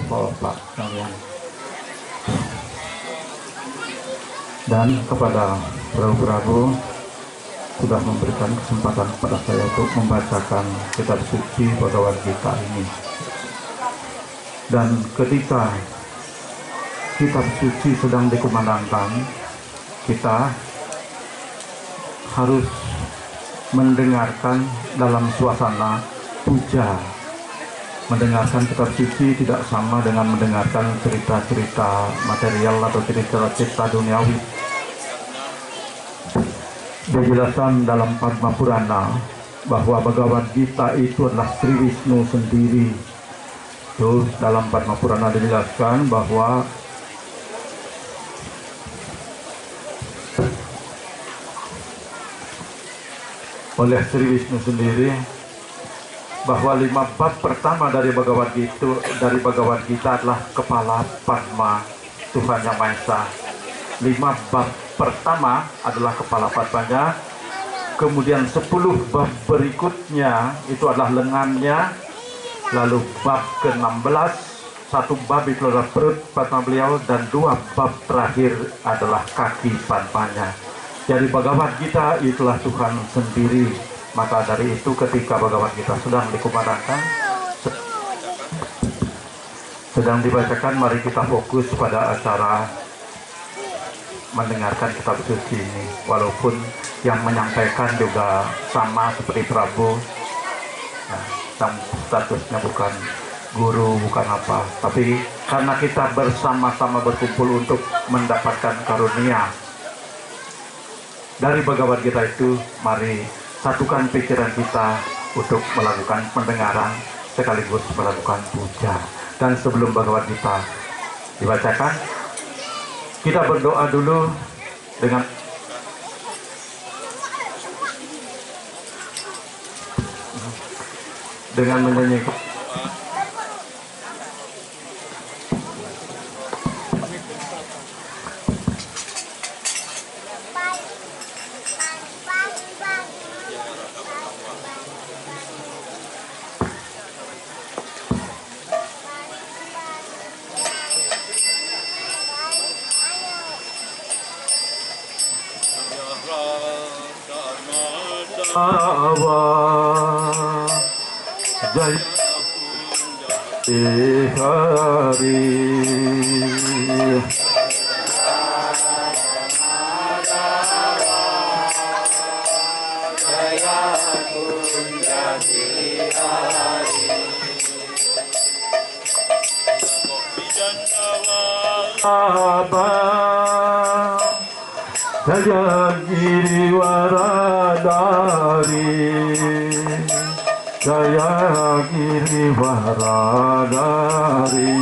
Bapak sekalian, dan kepada prabu-prabu sudah memberikan kesempatan kepada saya untuk membacakan kitab suci Bhagavad Gita ini. Dan ketika kitab suci sedang dikumandangkan, kita harus mendengarkan dalam suasana puja. Mendengarkan kitab suci tidak sama dengan mendengarkan cerita-cerita material atau cerita-cerita duniawi. Dijelaskan dalam Padma Purana bahwa Bhagavad Gita itu adalah Sri Wisnu sendiri. Terus dalam Padma Purana dijelaskan bahwa oleh Sri Wisnu sendiri, bahwa 5 bab pertama dari Bhagavad Gita adalah kepala Padma Tuhan Yang Maha Esa. 5 bab pertama adalah kepala Padmanya, kemudian 10 bab berikutnya itu adalah lengannya, lalu bab ke-16 1 bab itu adalah perut Padma beliau, dan 2 bab terakhir adalah kaki Padmanya. Jadi Bhagavad Gita itulah Tuhan sendiri. Maka dari itu ketika Bhagavad Gita sedang dikumandangkan, sedang dibacakan, mari kita fokus pada acara mendengarkan kitab suci ini. Walaupun yang menyampaikan juga sama seperti Prabu, nah, statusnya bukan guru, bukan apa, tapi karena kita bersama-sama berkumpul untuk mendapatkan karunia dari Bhagavad Gita itu, mari satukan pikiran kita untuk melakukan pendengaran sekaligus melakukan puja. Dan sebelum Bhagavad Gita dibacakan, kita berdoa dulu dengan menyanyikan Jai Hari. Jaya Girivaradari, Jaya Girivaradari,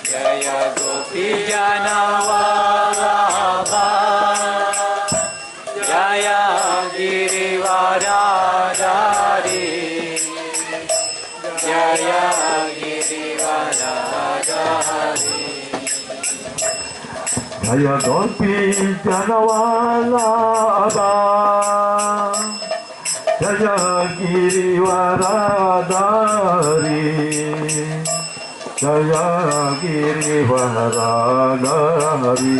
Jaya Gopi Janavallabha, Jaya Girivaradari, Jaya Girivaradari. Jaya Gopi Janavallabha, Jaya Girivaradari, Jaya Girivaradari.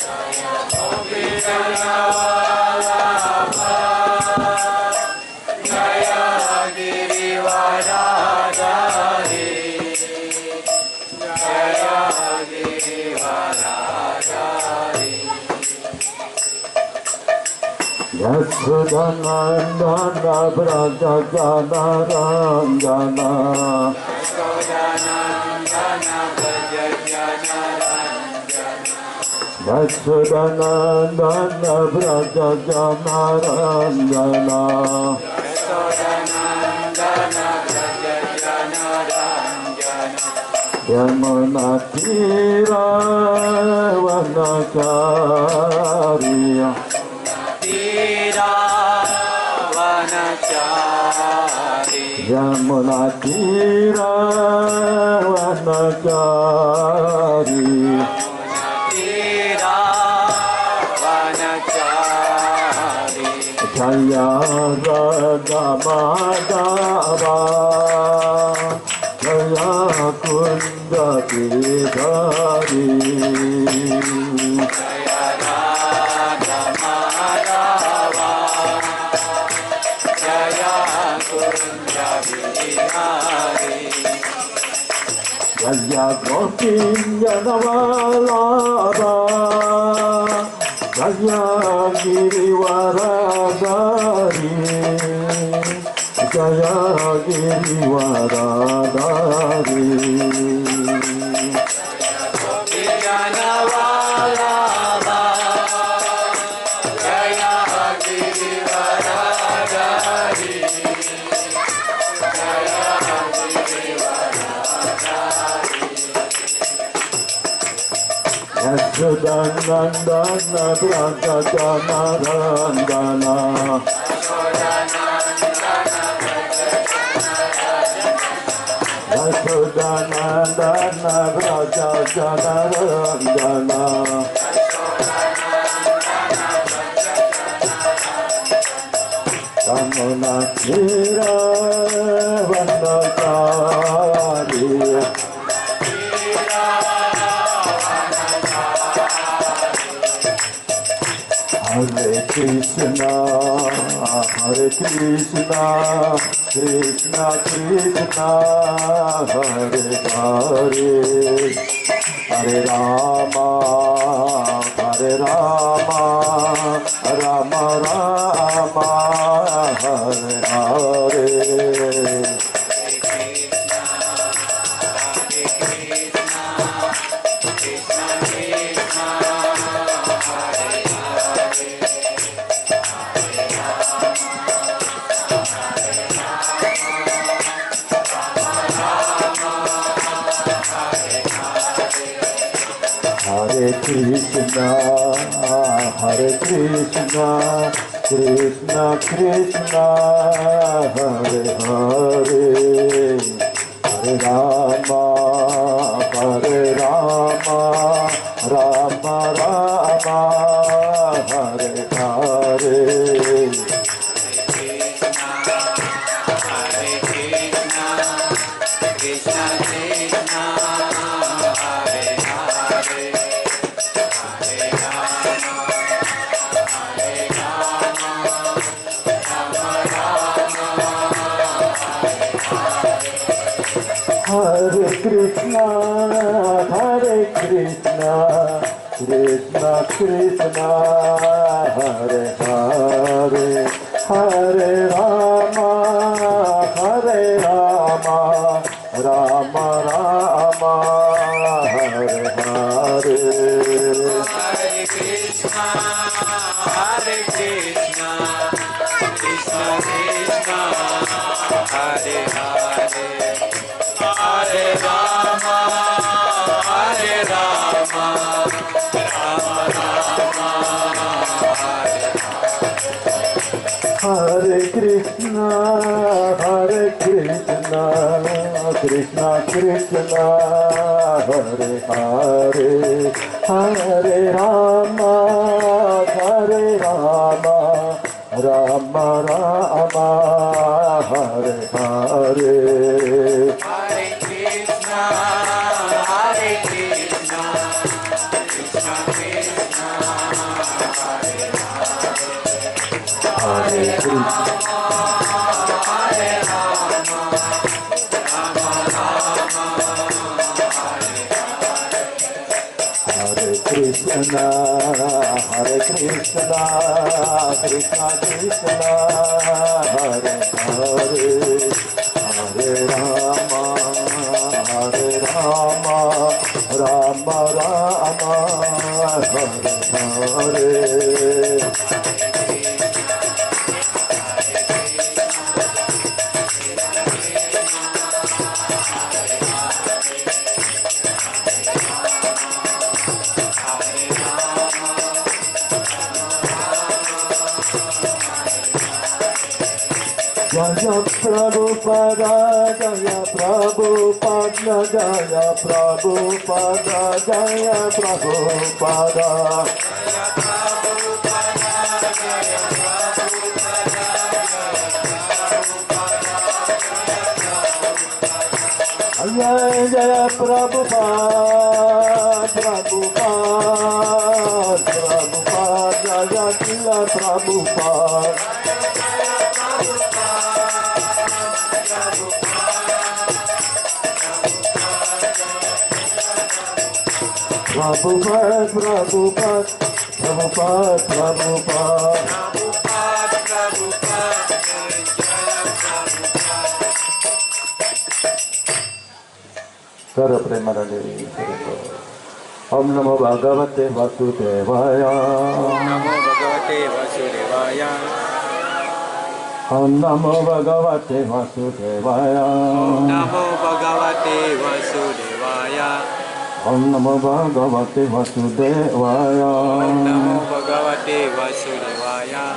Jaya Gopi Janavallabha, Jaya Girivaradari, Jaya Girivaradari. Yasodhanandana Braja Jana Ranjana, Yasodhanandana Braja Jana Ranjana, Yasodhanandana Braja Jana Ranjana, Yasodhanandana Braja Jana Ranjana, Yamuna Tira Vanacharya, Tira Vanachari, Yamuna Tira Vanachari, Tira Vanachari, Jaya Radha Madhava, Kunda Kedari Jaya Radha Madhava Jaya Kunda Bihari Jaya Govinda Navalada Jaya Girivaradari Jaya Girivaradari Vijanavalabha Jaya Girivaradari Jaya Girivaradari Yashodanandana Brajajanarandana Yashodanandana Brajajanarandana Kamana Chira Vandakari Hare Krishna, Krishna Krishna, Hare Hare, Hare Rama, Rama Rama, Hare Hare. Hare Krishna, Krishna Krishna, Hare Hare, Hare Rama, Rama Rama, Hare Hare. Hare Krishna, Krishna Krishna, Hare Hare, Hare Rama, Rama Rama, Hare Hare. Hare Krishna, Krishna Krishna, Hare Hare, Hare Rama, Rama Rama, Hare Hare Krishna, Krishna Krishna, Hare Hare, Hare Rama, Rama Rama, Hare Hare. Hare Krishna, Krishna Krishna, Hare Hare Krishna. Hare Krishna, Krishna Krishna, Hare Hare, Hare Rama, Rama Rama, Hare Hare. Jaya Prabhupada, Jaya Prabhupada, Jaya Prabhupada, Jaya Prabhupada. Jaya Jaya Prabhupada, Prabhupada, Prabhupada, Jaya Srila Prabhupada. Prabhupada, Prabhupada, Prabhupada, Prabhupada. Kara Premanandi Om Namo Bhagavate Vasudevaya. Om Namo Bhagavate Vasudevaya. Om Namo Bhagavate Vasudevaya. Om Namo Bhagavate Vasudevaya. Om Namo Bhagavate Vasudevaya. Om Namo Bhagavate Vasudevaya.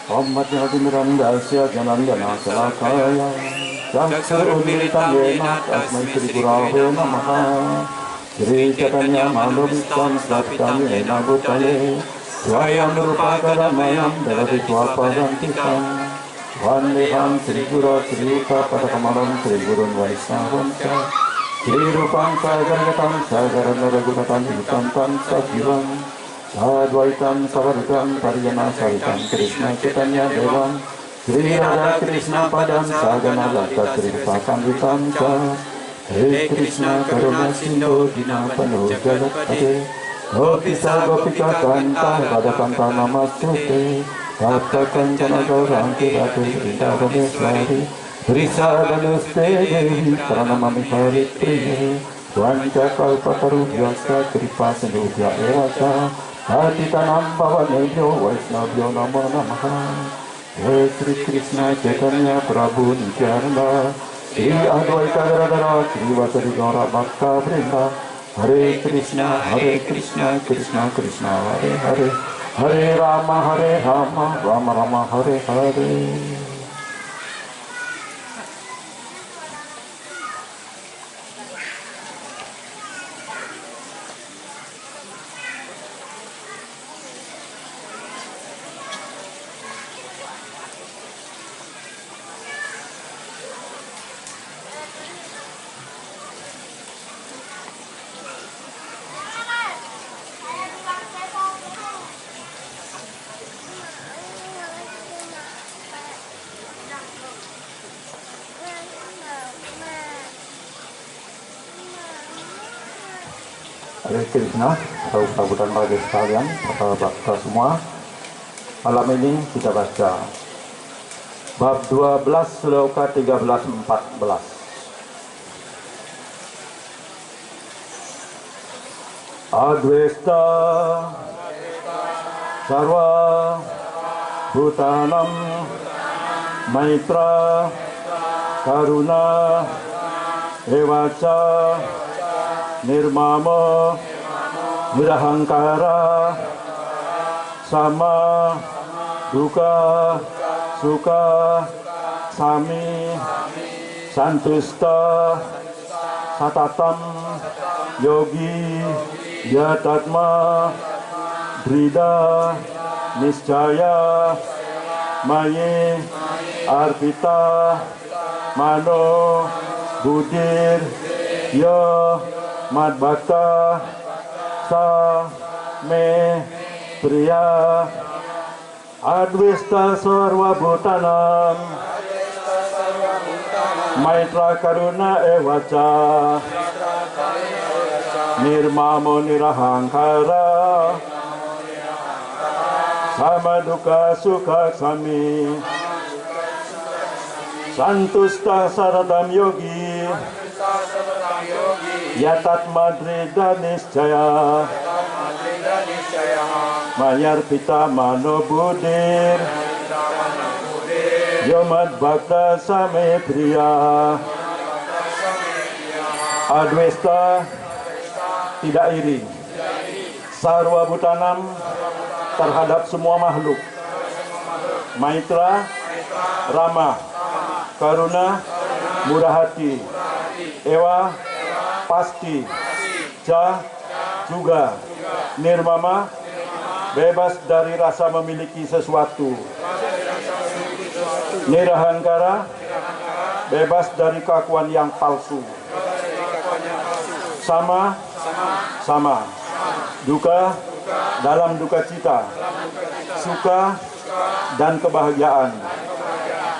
Om Madhyamirandasya Janandana Salakaya. Chakshurumilitam yena tasmai Shri Gurave Namaha. Shri Chaitanya Manobhistam Sapitam yena Bhutale. Swayam Rupakaramayam Devati Swapadantikam. Vandeham Shri Guru Shri Yuta Padakamalam Shri Gurun Vaisnavam Cha. Shri Rupam Sagaragatam Sagaranagunatam Yutam Tam Sajivam. Sadvaitam Savarikam Pariyana Saritam Krishna Chaitanya Devam. Shri Radha Krishna Padam Sagana Lata Shri Pakam Vitam Cha. Hare Krishna Karuna Sindhu Dinapano Jagatpate. Gopisa Gopika Kanta Radhakanta Namastute. Tapta Kancana Gauranti Radhe Vrindavaneshwari. Vrisadanusте Devi Pranamami Haripriye. Vancha Kalpatarubhyasya Kripa Sindhubhya Evacha. Patitanam Pavanebhyo Vaishnavyo Namo Namaha. Hare Sri Krishna Chaitanya Prabhu Nityananda. Sri Advaita Gadadhara Sri Vasari Gaura Bhakta Vrinda. Hare Krishna Krishna Krishna Hare Hare. Hare Rama Rama Rama Hare Hare. Hare Krishna, sahabat bagi sekalian, sahabat semua. Malam ini kita baca bab 12 sloka 13-14. Advesta sarva bhutanam maitra karuna evacha nirmama nirahangkara sama duka suka sami santusta satatam yogi yatatma drida niscaya maye arpita mano budir ya madbakta sa me priya advista sarva bhutanam maitra karuna evacha nirmamo nirahangkara samaduka sukha sami santusta saradam yogi yatat madrida niscaya mayar pita mano budir yomad bhakta same priya advesta tidak iri sarwa bhutanam terhadap semua makhluk maitra ramah karuna murah hati ewa pasti ca juga nirmama bebas dari rasa memiliki sesuatu nirahangkara bebas dari keakuan yang palsu, sama duka dalam duka cita, suka dan kebahagiaan,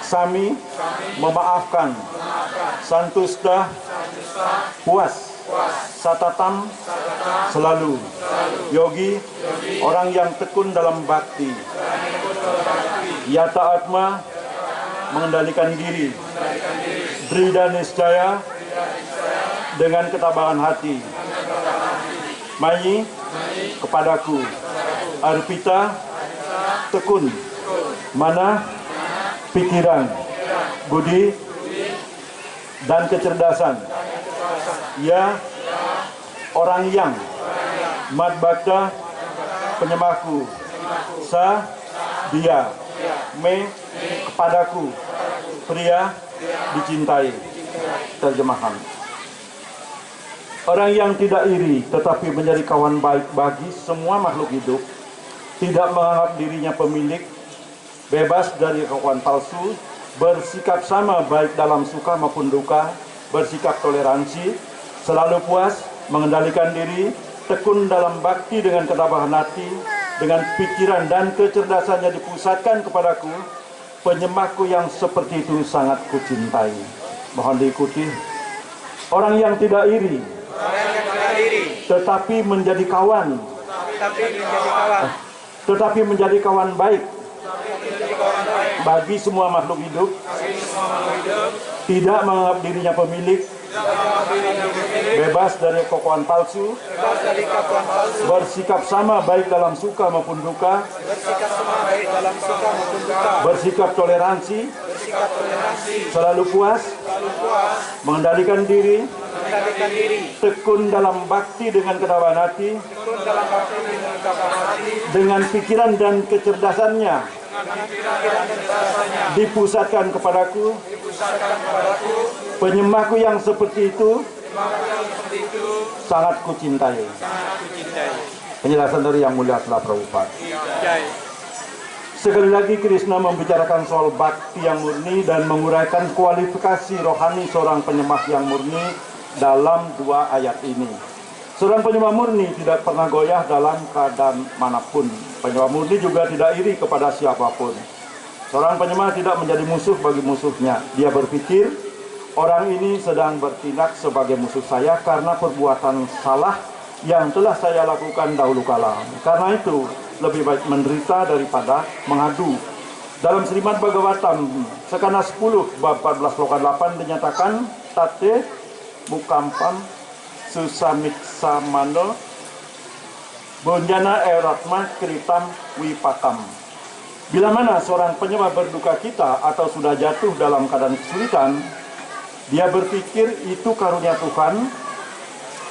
sami memaafkan, santusta puas, satatam selalu, yogi orang yang tekun dalam bakti, yata atma mengendalikan diri, drida niscaya dengan ketabahan hati, mayi kepadaku, arpita tekun, mana pikiran, budi dan kecerdasan, ya orang yang madbakta penyembahku, sa dia, me kepadaku, pria dicintai. Terjemahan. Orang yang tidak iri tetapi menjadi kawan baik bagi semua makhluk hidup, tidak menganggap dirinya pemilik, bebas dari keakuan palsu, bersikap sama baik dalam suka maupun duka, bersikap toleransi, selalu puas, mengendalikan diri, tekun dalam bakti dengan ketabahan hati, dengan pikiran dan kecerdasannya dipusatkan kepadaku, penyembahku yang seperti itu sangat kucintai. Mohon diikuti. Orang yang tidak iri, tetapi menjadi kawan, baik bagi semua makhluk hidup, tidak menganggap dirinya pemilik, bebas dari keakuan palsu, bersikap sama baik dalam suka maupun duka, bersikap toleransi, selalu puas, mengendalikan diri, tekun dalam bakti dengan ketabahan hati, dengan pikiran dan kecerdasannya dipusatkan kepadaku, penyembahku yang seperti itu sangat kucintai. Penjelasan dari Yang Mulia Srila Prabhupada. Sekali lagi Krishna membicarakan soal bakti yang murni dan menguraikan kualifikasi rohani seorang penyembah yang murni dalam dua ayat ini. Seorang penyembah murni tidak pernah goyah dalam keadaan manapun. Penyembah murni juga tidak iri kepada siapapun. Seorang penyembah tidak menjadi musuh bagi musuhnya. Dia berpikir, orang ini sedang bertindak sebagai musuh saya karena perbuatan salah yang telah saya lakukan dahulu kala. Karena itu, lebih baik menderita daripada mengadu. Dalam Srimad Bhagavatam, sekana 10, bab 14 sloka 8 dinyatakan, tate bukampam susamiksa mano bonjana eratma kritam wipakam. Bila mana seorang penyembah berduka cita atau sudah jatuh dalam keadaan kesulitan, dia berpikir itu karunia Tuhan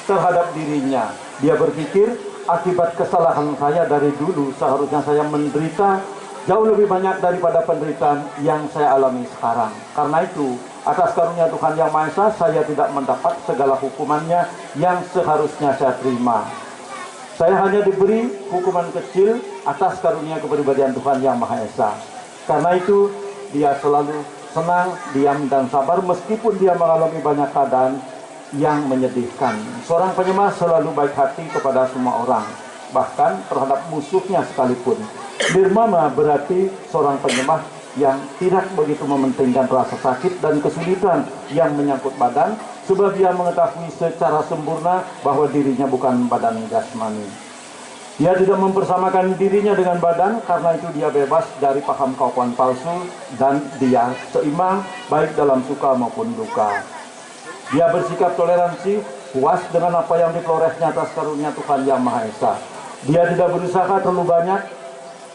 terhadap dirinya. Dia berpikir akibat kesalahan saya dari dulu seharusnya saya menderita jauh lebih banyak daripada penderitaan yang saya alami sekarang. Karena itu, atas karunia Tuhan Yang Maha Esa, saya tidak mendapat segala hukumannya yang seharusnya saya terima. Saya hanya diberi hukuman kecil atas karunia kepribadian Tuhan Yang Maha Esa. Karena itu, dia selalu senang, diam, dan sabar meskipun dia mengalami banyak keadaan yang menyedihkan. Seorang penyembah selalu baik hati kepada semua orang, bahkan terhadap musuhnya sekalipun. Nirmama berarti seorang penyembah yang tidak begitu mementingkan rasa sakit dan kesulitan yang menyangkut badan, sebab dia mengetahui secara sempurna bahwa dirinya bukan badan jasmani. Dia tidak mempersamakan dirinya dengan badan, karena itu dia bebas dari paham keakuan palsu dan dia seimbang baik dalam suka maupun duka. Dia bersikap toleransi, puas dengan apa yang diperolehnya atas karunia Tuhan Yang Maha Esa. Dia tidak berusaha terlalu banyak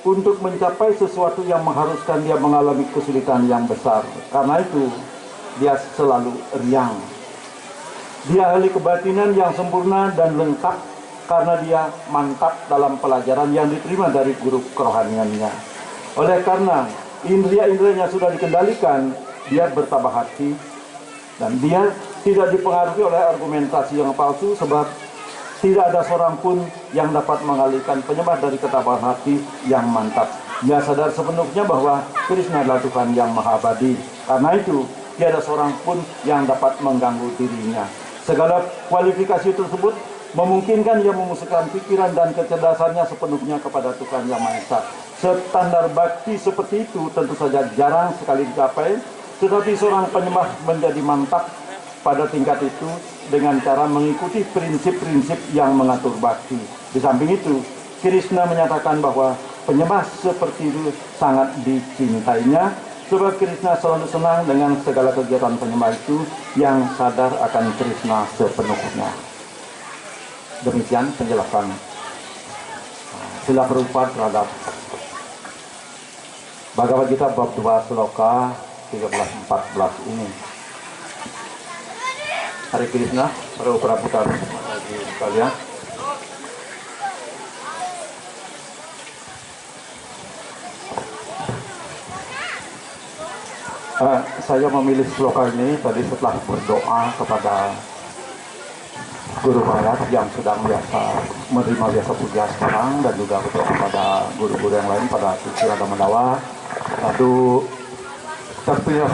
untuk mencapai sesuatu yang mengharuskan dia mengalami kesulitan yang besar. Karena itu, dia selalu riang. Dia ahli kebatinan yang sempurna dan lengkap karena dia mantap dalam pelajaran yang diterima dari guru kerohaniannya. Oleh karena indria-indrianya sudah dikendalikan, dia bertabah hati dan dia tidak dipengaruhi oleh argumentasi yang palsu, sebab tidak ada seorang pun yang dapat mengalihkan penyembah dari ketabahan hati yang mantap. Dia sadar sepenuhnya bahwa Krishna adalah Tuhan yang Maha Abadi. Karena itu, tiada seorang pun yang dapat mengganggu dirinya. Segala kualifikasi tersebut memungkinkan ia memusatkan pikiran dan kecerdasannya sepenuhnya kepada Tuhan Yang Maha Esa. Standar bakti seperti itu tentu saja jarang sekali dicapai, tetapi seorang penyembah menjadi mantap pada tingkat itu dengan cara mengikuti prinsip-prinsip yang mengatur bakti. Di samping itu, Krishna menyatakan bahwa penyembah seperti itu sangat dicintainya, sebab Krishna selalu senang dengan segala kegiatan penyembah itu yang sadar akan Krishna sepenuhnya. Demikian penjelasan Srila Prabhupada terhadap Bhagavad Gita bab 2 sloka 13-14 ini. Hare Krishna, para Prabhupada sekalian. Saya memilih sloka ini tadi setelah berdoa kepada Guru Maharaj yang sedang menerima biasa puja sekarang, dan juga berdoa kepada guru-guru yang lain pada Silsilah Dhamma. Lalu terpilih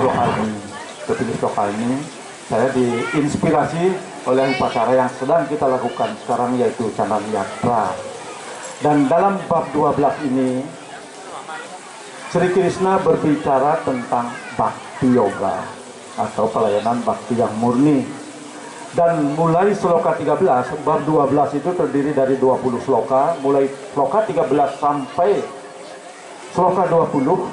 sloka ini, saya diinspirasi oleh upacara yang sedang kita lakukan sekarang, yaitu Canan Yatra. Dan dalam bab 12 ini Sri Krishna berbicara tentang Bhakti Yoga atau pelayanan Bhakti yang murni. Dan mulai sloka 13, bab 12 itu terdiri dari 20 sloka, mulai sloka 13 sampai sloka 20,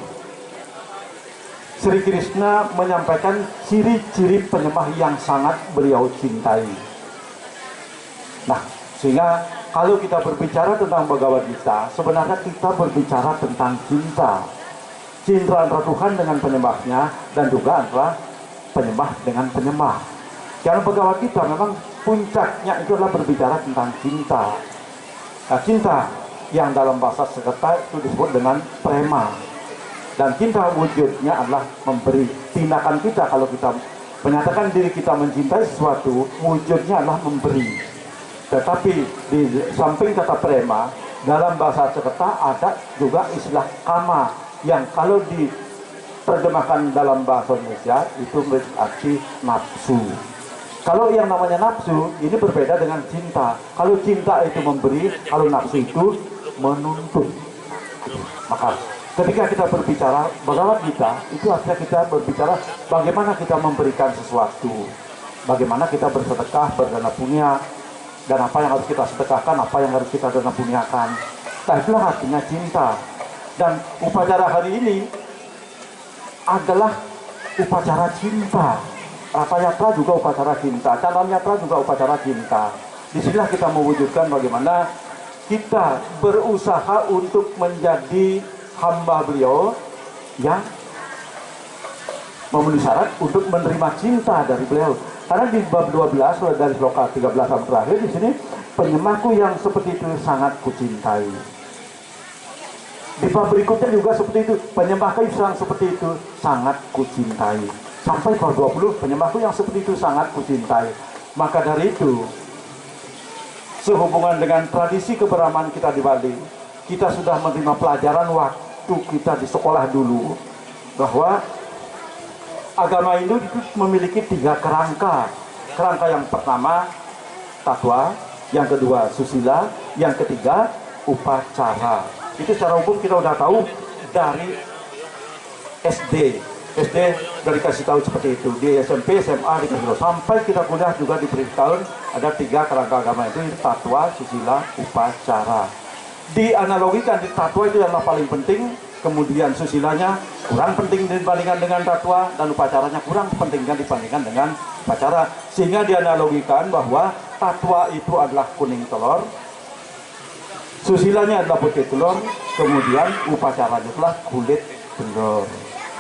Sri Krishna menyampaikan ciri-ciri penyembah yang sangat beliau cintai. Nah, sehingga kalau kita berbicara tentang Bhagavad Gita, sebenarnya kita berbicara tentang cinta. Cinta antara Tuhan dengan penyembahnya, dan juga antara penyembah dengan penyembah. Karena Bhagavad Gita memang puncaknya itu adalah berbicara tentang cinta. Nah, cinta yang dalam bahasa Sanskerta itu disebut dengan prema. Dan cinta wujudnya adalah memberi. Tindakan kita kalau kita menyatakan diri kita mencintai sesuatu, wujudnya adalah memberi. Tetapi di samping kata prema, dalam bahasa Sanskerta ada juga istilah kama, yang kalau diterjemahkan dalam bahasa Indonesia itu berarti nafsu. Kalau yang namanya nafsu ini berbeda dengan cinta. Kalau cinta itu memberi, kalau nafsu itu menuntut. Maka ketika kita berbicara Bhagavad Gita, itu artinya kita berbicara bagaimana kita memberikan sesuatu, bagaimana kita bersedekah, berdana punya, dan apa yang harus kita sedekahkan, apa yang harus kita dana punyakan. Nah, itulah artinya cinta. Dan upacara hari ini adalah upacara cinta. Rapa Yatra juga upacara cinta, Canan Yatra juga upacara cinta. Disinilah kita mewujudkan bagaimana kita berusaha untuk menjadi hamba beliau yang memenuhi syarat untuk menerima cinta dari beliau. Karena di bab 12 dari sloka 13 sampai terakhir di sini, penyembahku yang seperti itu sangat kucintai. Di bab berikutnya juga seperti itu, penyembahku yang seperti itu sangat kucintai. Sampai bab 20, penyembahku yang seperti itu sangat kucintai. Maka dari itu, sehubungan dengan tradisi keberagaman kita di Bali, kita sudah menerima pelajaran waktu kita di sekolah dulu, bahwa agama Hindu itu memiliki 3 kerangka. Kerangka yang pertama, tatwa, yang kedua, susila, yang ketiga, upacara. Itu secara umum kita udah tahu dari SD sudah dikasih tahu seperti itu. Di SMP, SMA dikasih tahu. Sampai kita kuliah juga diberi tahun ada 3 kerangka agama itu, tatwa, susila, upacara. Dianalogikan di tatwa itu yang paling penting, kemudian susilanya kurang penting dibandingkan dengan tatwa, dan upacaranya kurang penting dibandingkan dengan upacara. Sehingga dianalogikan bahwa tatwa itu adalah kuning telur, susilanya adalah putih telur, kemudian upacaranya adalah kulit telur.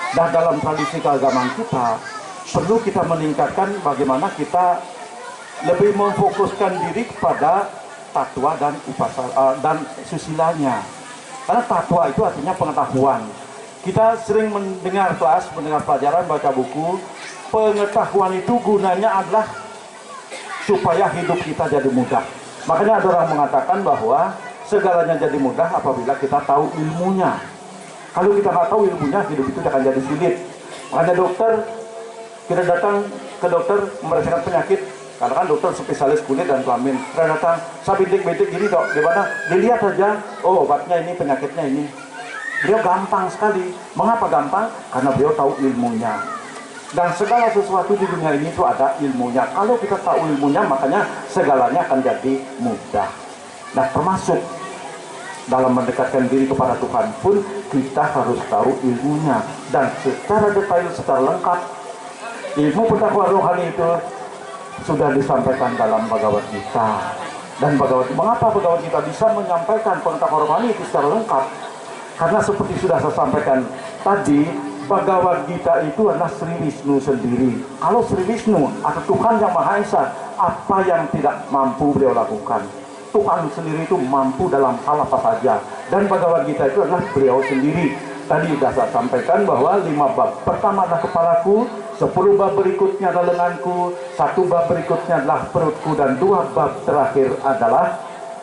Dan dalam tradisi keagamaan kita, perlu kita meningkatkan bagaimana kita lebih memfokuskan diri kepada tatwa dan upacara dan susilanya. Karena tatwa itu artinya pengetahuan. Kita sering mendengar kelas, mendengar pelajaran, baca buku. Pengetahuan itu gunanya adalah supaya hidup kita jadi mudah. Makanya ada orang mengatakan bahwa segalanya jadi mudah apabila kita tahu ilmunya. Kalau kita nggak tahu ilmunya, hidup itu akan jadi sulit. Makanya dokter Kita datang ke dokter merasakan penyakit, karena kan dokter spesialis kulit dan kelamin. Kita datang, saya bintik-bintik gini dok, gimana? Dilihat aja, oh obatnya ini, penyakitnya ini. Beliau gampang sekali. Mengapa gampang? Karena beliau tahu ilmunya. Dan segala sesuatu di dunia ini itu ada ilmunya. Kalau kita tahu ilmunya, makanya segalanya akan jadi mudah. Nah, termasuk dalam mendekatkan diri kepada Tuhan pun kita harus tahu ilmunya. Dan secara detail, secara lengkap, ilmu pengetahuan rohani itu sudah disampaikan dalam Bhagavad Gita. Dan mengapa Bhagavad Gita bisa menyampaikan pengetahuan rohani itu secara lengkap? Karena seperti sudah saya sampaikan tadi, Bhagavad Gita itu adalah Sri Wisnu sendiri. Kalau Sri Wisnu atau Tuhan Yang Maha Esa, apa yang tidak mampu beliau lakukan? Tuhan sendiri itu mampu dalam hal apa saja. Dan Bhagavad Gita itu adalah beliau sendiri. Tadi sudah saya sampaikan bahwa 5 bab pertama adalah kepalaku, 10 bab berikutnya adalah lenganku, 1 bab berikutnya adalah perutku, dan 2 bab terakhir adalah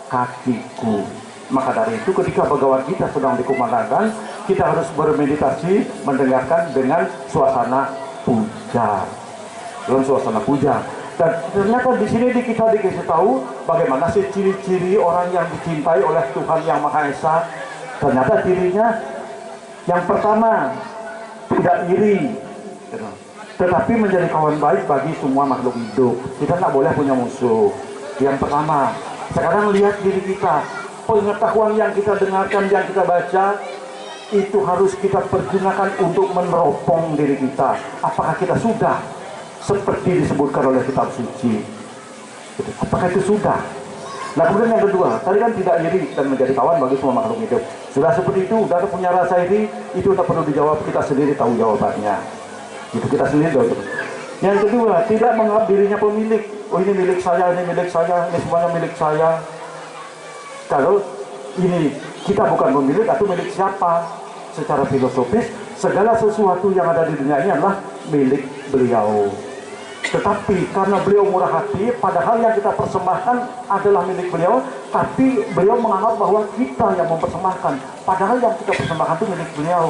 kakiku. Maka dari itu ketika Bhagavad Gita sedang dikumandangkan, kita harus bermeditasi, mendengarkan dengan suasana puja. Dalam suasana puja. Dan ternyata di sini kita dikasih tahu bagaimana sih ciri-ciri orang yang dicintai oleh Tuhan Yang Maha Esa. Ternyata cirinya yang pertama, tidak iri, tetapi menjadi kawan baik bagi semua makhluk hidup. Kita tidak boleh punya musuh. Yang pertama. Sekarang lihat diri kita. Pengetahuan yang kita dengarkan, yang kita baca, itu harus kita pergunakan untuk meneropong diri kita. Apakah kita sudah seperti disebutkan oleh kitab suci? Apakah itu sudah? Nah, kemudian yang kedua, tadi kan tidak iri dan menjadi kawan bagi semua makhluk hidup. Sudah seperti itu, sudah punya rasa iri, itu tak perlu dijawab, kita sendiri tahu jawabannya. Itu kita sendiri tahu. Yang kedua, tidak menganggap dirinya pemilik. Oh, ini milik saya, ini milik saya, ini semuanya milik saya. Kalau ini kita bukan pemilik atau milik siapa? Secara filosofis, segala sesuatu yang ada di dunia ini adalah milik beliau. Tetapi karena beliau murah hati, padahal yang kita persembahkan adalah milik beliau, tapi beliau menganggap bahwa kita yang mempersembahkan, padahal yang kita persembahkan itu milik beliau.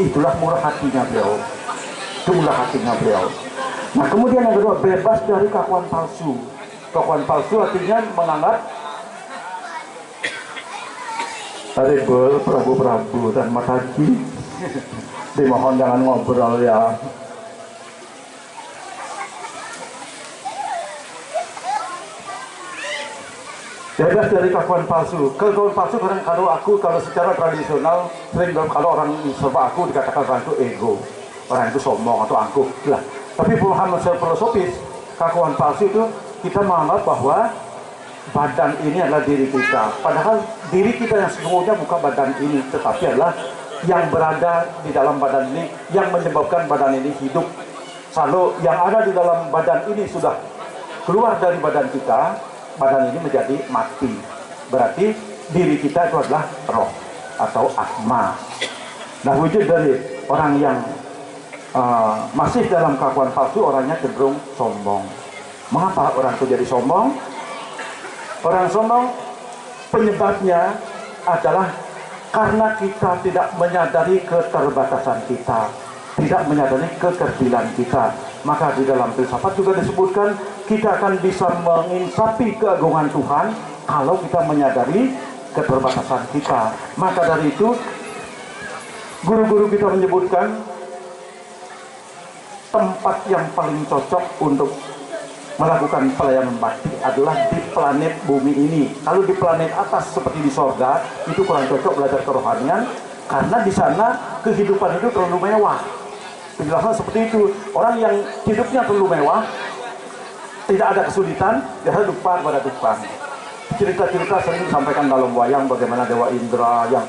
Itulah murah hatinya beliau. Itu murah hatinya beliau. Nah, kemudian yang kedua, bebas dari keakuan palsu. Keakuan palsu artinya menganggap Haribol, Prabu dan Mataji. Dimohon jangan ngobrol ya. Bebas dari keakuan palsu. Keakuan palsu kadang kalau secara tradisional sering kalau orang serba aku dikatakan orang itu ego, orang itu sombong atau angkuh lah. Tapi pemahaman secara filosofis, keakuan palsu itu kita menganggap bahwa badan ini adalah diri kita. Padahal diri kita yang sesungguhnya bukan badan ini, tetapi adalah yang berada di dalam badan ini, yang menyebabkan badan ini hidup. Kalau yang ada di dalam badan ini sudah keluar dari badan kita, badan ini menjadi mati. Berarti diri kita itu adalah roh atau atma. Nah, wujud dari orang yang masih dalam keakuan palsu, orangnya cenderung sombong. Mengapa orang itu jadi sombong? Orang sombong penyebabnya adalah karena kita tidak menyadari keterbatasan kita, tidak menyadari kekerdilan kita. Maka di dalam filsafat juga disebutkan kita akan bisa menginsapi keagungan Tuhan kalau kita menyadari keterbatasan kita. Maka dari itu guru-guru kita menyebutkan tempat yang paling cocok untuk melakukan pelayanan bakti adalah di planet bumi ini. Kalau di planet atas seperti di sorga, itu kurang cocok belajar kerohanian, karena di sana kehidupan itu terlalu mewah. Penjelasan seperti itu. Orang yang hidupnya terlalu mewah, tidak ada kesulitan, dia lupa kepada Tuhan. Cerita-cerita sering disampaikan dalam wayang bagaimana Dewa Indra yang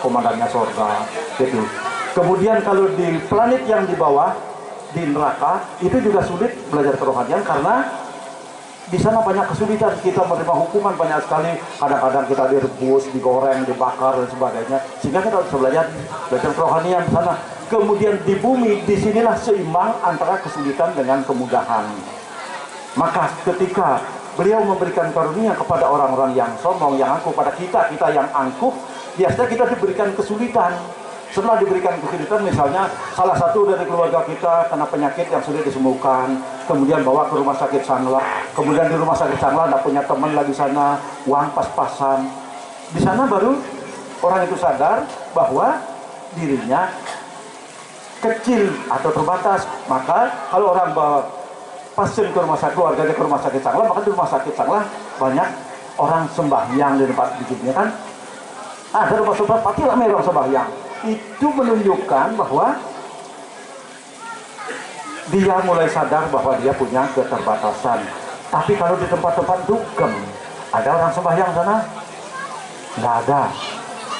komandannya sorga, gitu. Kemudian kalau di planet yang di bawah, di neraka, itu juga sulit belajar kerohanian karena di sana banyak kesulitan. Kita menerima hukuman banyak sekali, kadang-kadang kita direbus, digoreng, dibakar dan sebagainya, sehingga kita harus belajar kerohanian di sana. Kemudian di bumi, disinilah seimbang antara kesulitan dengan kemudahan. Maka ketika beliau memberikan karunia kepada orang-orang yang sombong, yang angkuh, pada kita yang angkuh, biasanya kita diberikan kesulitan. Setelah diberikan kesulitan, misalnya salah satu dari keluarga kita kena penyakit yang sulit disembuhkan, kemudian bawa ke rumah sakit Sangla, kemudian di rumah sakit Sangla tidak punya teman lagi sana, uang pas-pasan. Di sana baru orang itu sadar bahwa dirinya kecil atau terbatas. Maka kalau orang bawa pasien ke rumah sakit, keluarganya ke rumah sakit Sangla, maka di rumah sakit Sangla banyak orang sembahyang di tempat bikinnya kan. Ada rumah sakit pasti ramai orang sembahyang. Itu menunjukkan bahwa dia mulai sadar bahwa dia punya keterbatasan. Tapi kalau di tempat-tempat dugem, ada orang sembahyang sana? Nggak ada.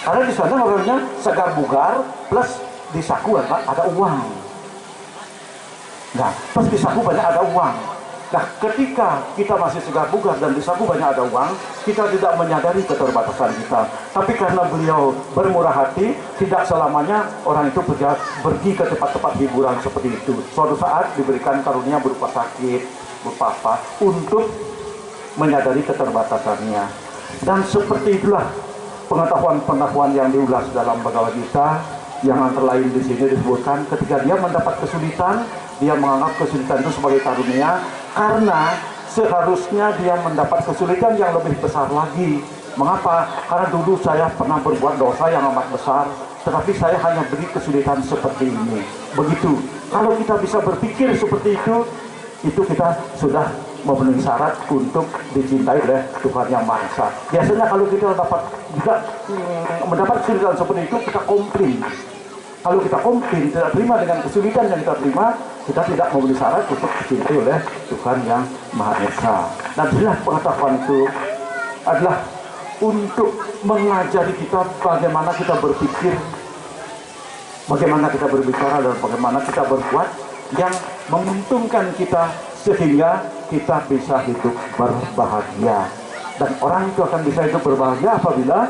Karena di sana orangnya segar bugar, plus di saku ada uang. Nah, plus di saku banyak ada uang. Nah, ketika kita masih segar bugar dan di saku banyak ada uang, kita tidak menyadari keterbatasan kita. Tapi karena beliau bermurah hati, tidak selamanya orang itu pergi ke tempat-tempat hiburan seperti itu. Suatu saat diberikan karunia berupa sakit, berupa apa, untuk menyadari keterbatasannya. Dan seperti itulah pengetahuan-pengetahuan yang diulas dalam Bhagavad Gita, yang antara lain di sini disebutkan ketika dia mendapat kesulitan, dia menganggap kesulitan itu sebagai karunia, karena seharusnya dia mendapat kesulitan yang lebih besar lagi. Mengapa? Karena dulu saya pernah berbuat dosa yang amat besar, tetapi saya hanya beri kesulitan seperti ini. Begitu. Kalau kita bisa berpikir seperti itu kita sudah memenuhi syarat untuk dicintai oleh Tuhan Yang Maha Esa. Biasanya kalau kita mendapat kesulitan seperti itu, kita komplain. Kalau kita komplain, tidak terima dengan kesulitan yang kita terima, kita tidak memenuhi syarat untuk dicintai oleh Tuhan Yang Maha Esa. Dan jelas pengetahuan itu adalah untuk mengajari kita bagaimana kita berpikir, bagaimana kita berbicara, dan bagaimana kita berbuat yang menguntungkan kita, sehingga kita bisa hidup berbahagia. Dan orang itu akan bisa hidup berbahagia apabila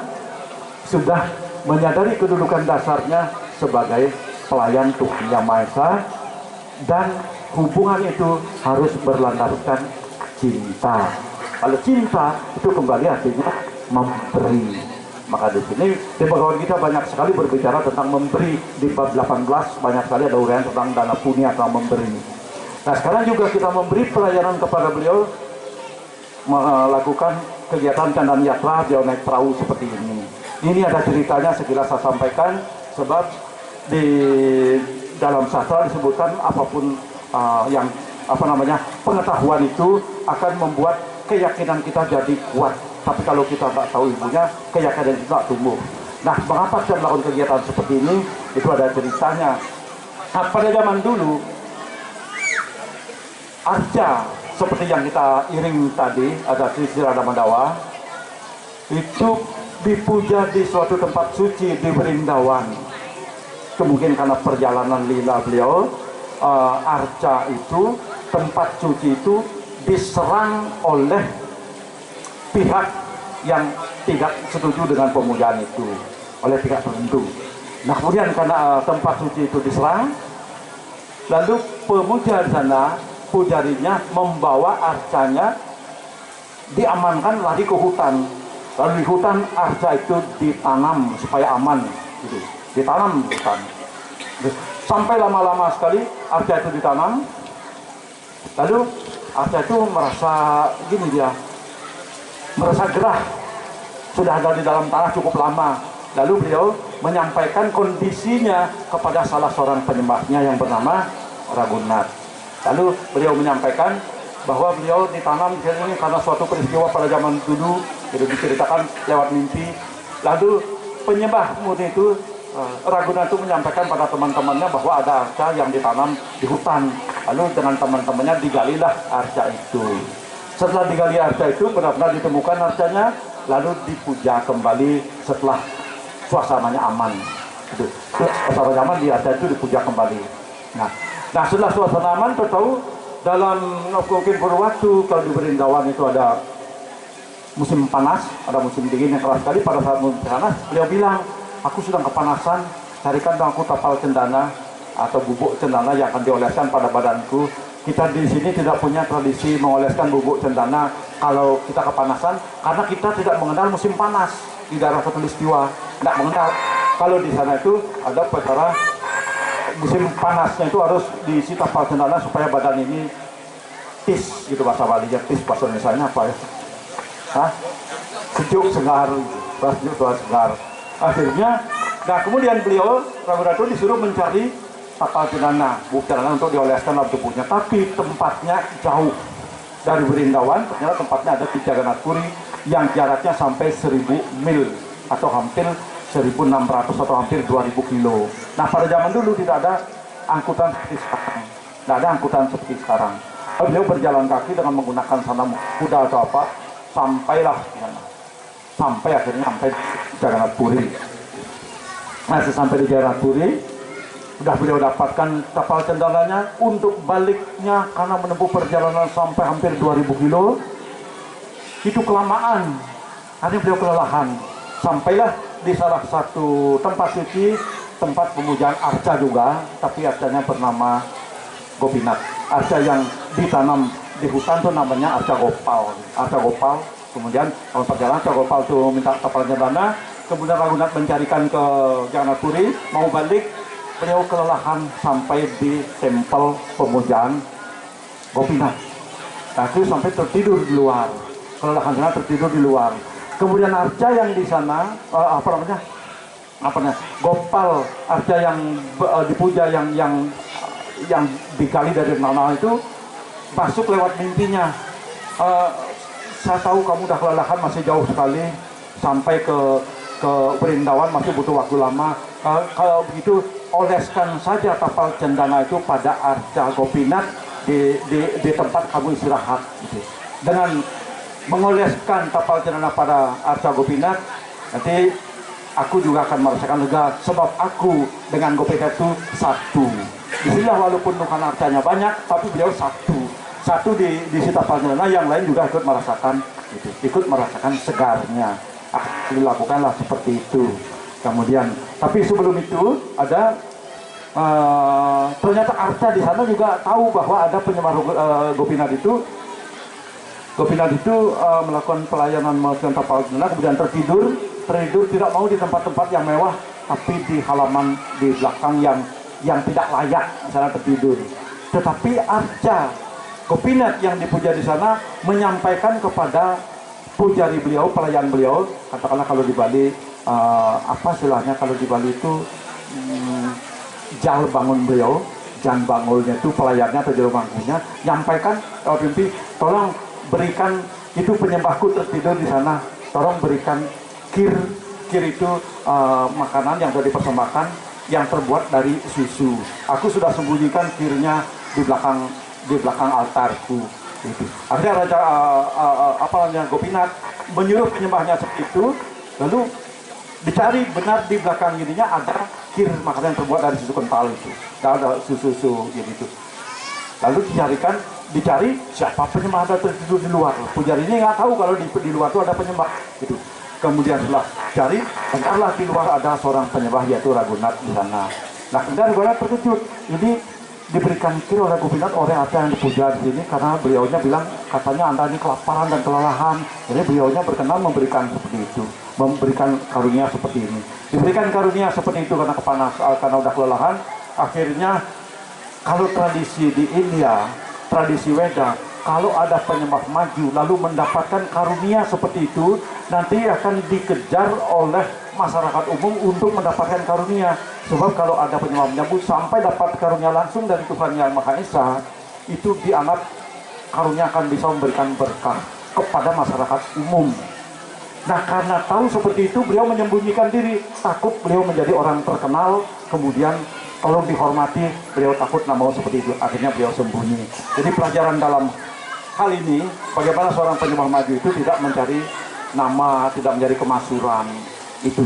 sudah menyadari kedudukan dasarnya sebagai pelayan Tuhan Yang Maha Esa, dan hubungan itu harus berlandaskan cinta. Kalau cinta itu kembali artinya memberi. Maka di sini di Bhagavad Gita banyak sekali berbicara tentang memberi. Di bab 18 banyak sekali ada uraian tentang dana punya atau memberi. Nah, sekarang juga kita memberi pelayanan kepada beliau, melakukan kegiatan Candaan Yatra, beliau naik perahu seperti ini. Ini ada ceritanya, sekilas saya sampaikan, sebab di dalam sastra disebutkan apapun yang pengetahuan itu akan membuat keyakinan kita jadi kuat. Tapi kalau kita tak tahu ibunya, keyakinan itu tak tumbuh. Nah, mengapa saya melakukan kegiatan seperti ini? Itu ada ceritanya. Nah, pada zaman dulu, arca seperti yang kita iring tadi, ada Sri Radha Mandawa, itu dipuja di suatu tempat suci di Vrindavan. Mungkin karena perjalanan lila beliau, arca itu, tempat suci itu diserang oleh pihak yang tidak setuju dengan pemujaan itu, oleh pihak tertentu. Nah, kemudian karena tempat suci itu diserang, lalu pemuja di sana, pujarinya membawa arcanya, diamankan, lari ke hutan. Lalu di hutan arca itu ditanam supaya aman, gitu. Ditanam di hutan. Sampai lama-lama sekali arca itu ditanam, lalu arca itu merasa gini, dia merasa gerah, sudah ada di dalam tanah cukup lama. Lalu beliau menyampaikan kondisinya kepada salah seorang penyembahnya yang bernama Raghunath. Lalu beliau menyampaikan bahwa beliau ditanam di sini karena suatu peristiwa pada zaman dulu, itu diceritakan lewat mimpi. Lalu penyembah murni itu, Raghunath itu menyampaikan pada teman-temannya bahwa ada arca yang ditanam di hutan. Lalu dengan teman-temannya digalilah arca itu. Setelah digali arca itu, benar-benar ditemukan arcanya, lalu dipuja kembali setelah suasananya aman. Suasana aman, di arca itu dipuja kembali. Nah, setelah suasana aman, tahu dalam mungkin waktu kalau di Vrindavan itu ada musim panas, ada musim dingin yang keras sekali. Pada saat musim panas, beliau bilang, aku sedang kepanasan, carikan aku tapal cendana atau bubuk cendana yang akan dioleskan pada badanku. Kita di sini tidak punya tradisi mengoleskan bubuk cendana kalau kita kepanasan, karena kita tidak mengenal musim panas di daerah Khatulistiwa, tidak mengenal. Kalau di sana itu ada perkara musim panasnya itu harus diisi tapal cendana supaya badan ini tis gitu bahasa Bali ya, tis bahasa Indonesia apa ya? Hah? Sejuk segar, sejuk segar. Akhirnya, nah kemudian beliau Raghunatha disuruh mencari tapal cendana, bukti untuk dioleskan dalam tubuhnya. Tapi tempatnya jauh dari Vrindavan, ternyata tempatnya ada di Jagannath Puri yang jaraknya sampai 1000 mil atau hampir 1600 atau hampir 2000 kilo. Nah pada zaman dulu tidak ada angkutan seperti sekarang. Tidak ada angkutan seperti sekarang. Beliau berjalan kaki dengan menggunakan sanam kuda atau apa, sampailah sampai akhirnya sampai Jagannath Puri. Nah sesampai di Jagannath Puri, sudah beliau dapatkan tapal cendananya. Untuk baliknya karena menempuh perjalanan sampai hampir 2000 kilo, itu kelamaan. Akhirnya beliau kelelahan. Sampailah di salah satu tempat suci, tempat pemujaan arca juga, tapi arcanya bernama Gopinath. Arca yang ditanam di hutan itu namanya arca Gopal. Arca Gopal. Kemudian kalau perjalanan arca Gopal itu minta tapal cendana. Kemudian Raghunatha mencarikan ke Jagannath Puri, mau balik, beliau kelelahan sampai di tempel pemujaan Gopinath. Nah, itu sampai tertidur di luar. Kelelahan sana tertidur di luar. Kemudian arca yang di sana apa namanya Gopal, arca yang dipuja yang digali dari nana itu masuk lewat mimpinya. Saya tahu kamu udah kelelahan, masih jauh sekali sampai ke Vrindavan, masih butuh waktu lama. Kalau begitu oleskan saja tapal cendana itu pada arca Gopinath di tempat kamu istirahat. Gitu. Dengan mengoleskan tapal cendana pada arca Gopinath, nanti aku juga akan merasakan lega, sebab aku dengan Gopinath itu satu. Disinilah walaupun bukan arcanya banyak, tapi beliau satu di tapal cendana, yang lain juga ikut merasakan, gitu. Ikut merasakan segarnya. Dilakukanlah seperti itu. Kemudian, tapi sebelum itu ada ternyata arca di sana juga tahu bahwa ada penyembah Gopinath itu. Gopinath itu melakukan pelayanan melakukan tapal cendana, kemudian tertidur tidak mau di tempat-tempat yang mewah, tapi di halaman di belakang yang tidak layak sana tertidur. Tetapi arca Gopinath yang dipuja di sana menyampaikan kepada pujari beliau, pelayan beliau, katakanlah kalau di Bali apa istilahnya kalau di Bali itu jal bangun beliau, jan bangunnya itu pelayannya atau juru bangkunya, nyampaikan mimpi, tolong berikan itu penyembahku tertidur di sana, tolong berikan kir itu makanan yang sudah dipersembahkan yang terbuat dari susu. Aku sudah sembunyikan kirnya di belakang altarku. Itu. Akhirnya Raja Gopinath menyuruh penyembahnya seperti itu, lalu dicari benar di belakang ininya ada kir makanan yang terbuat dari susu kental itu, ada susu gitu. Lalu dicari siapa penyembah ada tertidur di luar. Pujari ini nggak tahu kalau di luar itu ada penyembah gitu. Kemudian setelah cari, bentarlah di luar ada seorang penyembah yaitu Raghunatha di sana. Nah kemudian Raghunatha terkejut, ini diberikan kir oleh Gopinath oleh arca yang dipuja di sini, karena beliaunya bilang katanya Anda ini kelaparan dan kelelahan. Jadi beliaunya berkenan memberikan seperti itu, memberikan karunia seperti ini. Diberikan karunia seperti itu karena karena udah kelelahan. Akhirnya kalau tradisi di India, tradisi Weda, kalau ada penyembah maju lalu mendapatkan karunia seperti itu, nanti akan dikejar oleh masyarakat umum untuk mendapatkan karunia. Sebab kalau ada penyembah menyambut sampai dapat karunia langsung dari Tuhan Yang Maha Esa, itu dianggap karunia akan bisa memberikan berkah kepada masyarakat umum. Nah karena tahu seperti itu, beliau menyembunyikan diri, takut beliau menjadi orang terkenal, kemudian kalau dihormati, beliau takut nama seperti itu, akhirnya beliau sembunyi. Jadi pelajaran dalam hal ini, bagaimana seorang penyembah maju itu tidak mencari nama, tidak mencari kemasyhuran itu.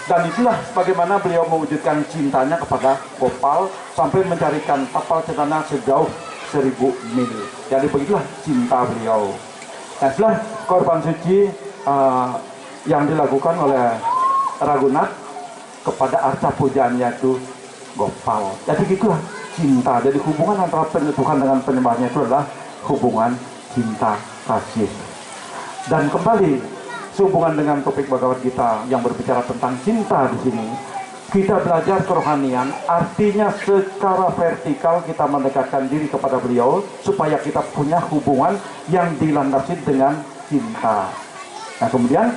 Dan itulah bagaimana beliau mewujudkan cintanya kepada Gopal sampai mencarikan tapal cendana sejauh 1000 mil. Jadi begitulah cinta beliau. Nah, setelah korban suci yang dilakukan oleh Raghunatha kepada arca pujaannya itu Gopal. Jadi gitulah cinta. Jadi hubungan antara Tuhan dengan penyembahnya itu adalah hubungan cinta kasih. Dan kembali sehubungan dengan topik Bhagavad Gita yang berbicara tentang cinta di sini, kita belajar kerohanian, artinya secara vertikal kita mendekatkan diri kepada beliau supaya kita punya hubungan yang dilandasi dengan cinta. Nah kemudian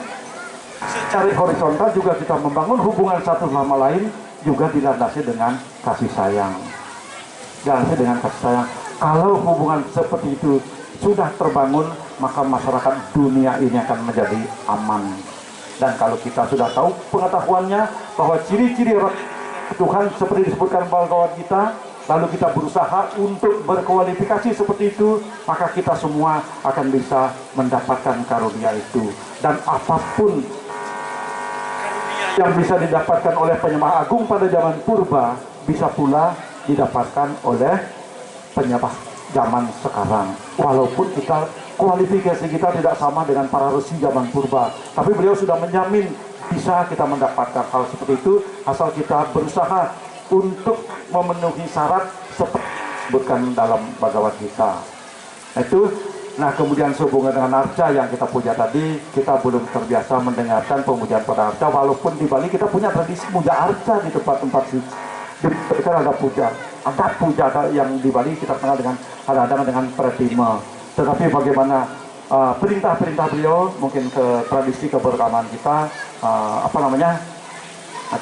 secara horizontal juga kita membangun hubungan satu sama lain juga dilandasi dengan kasih sayang. Dilandasi dengan kasih sayang. Kalau hubungan seperti itu sudah terbangun, maka masyarakat dunia ini akan menjadi aman. Dan kalau kita sudah tahu pengetahuannya bahwa ciri-ciri Tuhan seperti disebutkan Bhagavad Gita, lalu kita berusaha untuk berkualifikasi seperti itu, maka kita semua akan bisa mendapatkan karunia itu. Dan apapun yang bisa didapatkan oleh penyembah agung pada zaman purba, bisa pula didapatkan oleh penyembah zaman sekarang. Walaupun kualifikasi kita tidak sama dengan para resi zaman purba, tapi beliau sudah menjamin bisa kita mendapatkan hal seperti itu asal kita berusaha untuk memenuhi syarat seperti disebutkan dalam Bhagavad Gita. Nah kemudian sehubungan dengan arca yang kita puja tadi, kita belum terbiasa mendengarkan pemujaan pada arca, walaupun di Bali kita punya tradisi puja arca di tempat-tempat suci. Kita ada puja yang di Bali kita kenal dengan dengan pratima. Tetapi bagaimana perintah-perintah beliau mungkin ke tradisi keberagaman kita,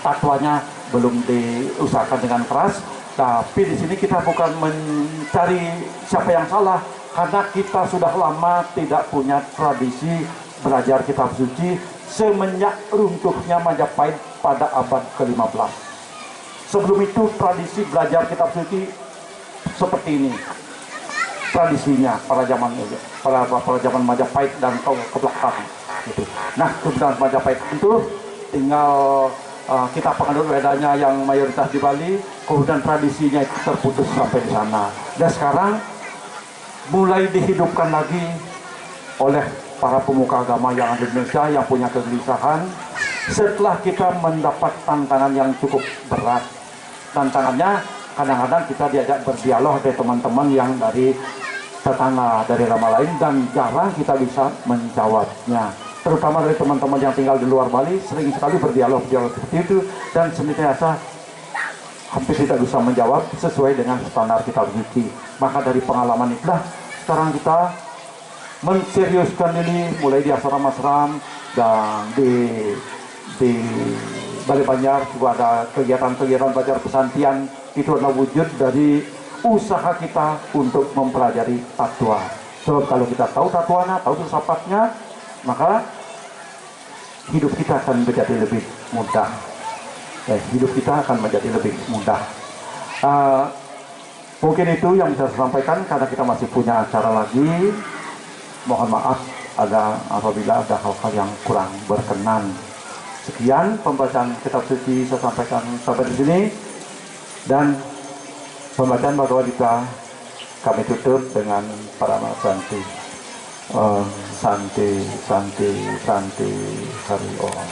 tatwanya belum diusahakan dengan keras. Tapi di sini kita bukan mencari siapa yang salah, karena kita sudah lama tidak punya tradisi belajar kitab suci semenjak runtuhnya Majapahit pada abad ke-15. Sebelum itu tradisi belajar kitab suci seperti ini. Tradisinya pada zaman Majapahit dan ke belakang gitu. Nah kemudian Majapahit itu tinggal kitab penganut Wedanya yang mayoritas di Bali, kemudian tradisinya itu terputus sampai di sana. Dan sekarang mulai dihidupkan lagi oleh para pemuka agama yang ada di Indonesia yang punya kegelisahan setelah kita mendapat tantangan yang cukup berat. Tantangannya kadang-kadang kita diajak berdialog dari teman-teman yang dari tetangga, dari agama lain, dan jarang kita bisa menjawabnya. Terutama dari teman-teman yang tinggal di luar Bali, sering sekali berdialog seperti itu, dan senantiasa hampir tidak bisa menjawab sesuai dengan standar kitab suci. Maka dari pengalaman itulah sekarang kita menseriuskan ini, mulai di asram-asram dan di Bali Banjar juga ada kegiatan-kegiatan belajar pesantian. Itu adalah wujud dari usaha kita untuk mempelajari tatwa. Sebab kalau kita tahu tatwanya, tahu filsafatnya, maka hidup kita akan menjadi lebih mudah. Hidup kita akan menjadi lebih mudah. Mungkin itu yang bisa saya sampaikan, karena kita masih punya acara lagi. Mohon maaf apabila ada hal-hal yang kurang berkenan. Sekian pembacaan kitab suci saya sampaikan sampai di sini, dan pembacaan Bhagavad Gita kami tutup dengan Parama Santi. Santi, Santi, Santi, Hari Om.